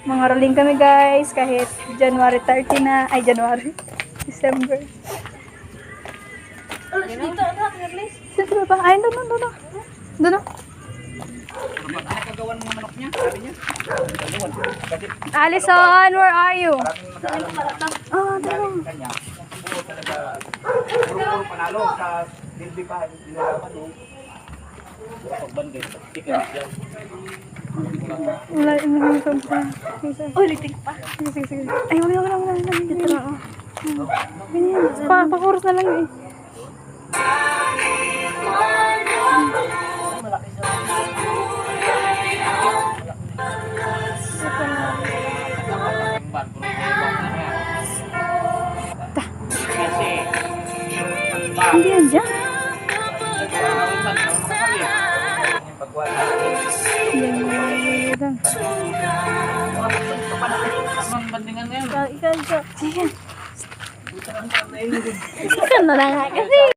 Mangaroling kami guys kahit January 30 na. Ay, January. December. Sino ba? Ay, doon. Doon. Nakagawan ng manok niya, sabi niya. Alison, where are you? Ah, doon. Kanya. Puro panalo sa dilbi pa nilalaban mo. Pagbanggay, ticket diyan. Wala, hindi ko pa. Uy, litik pa. Sige. Ay, wala. Dito na, oh. Ganyan. Pa-chorus na lang eh. Hindi yan dyan. Yan. Bandingan ngayon. Ikaw. Sige. Ikaw na lang kasi.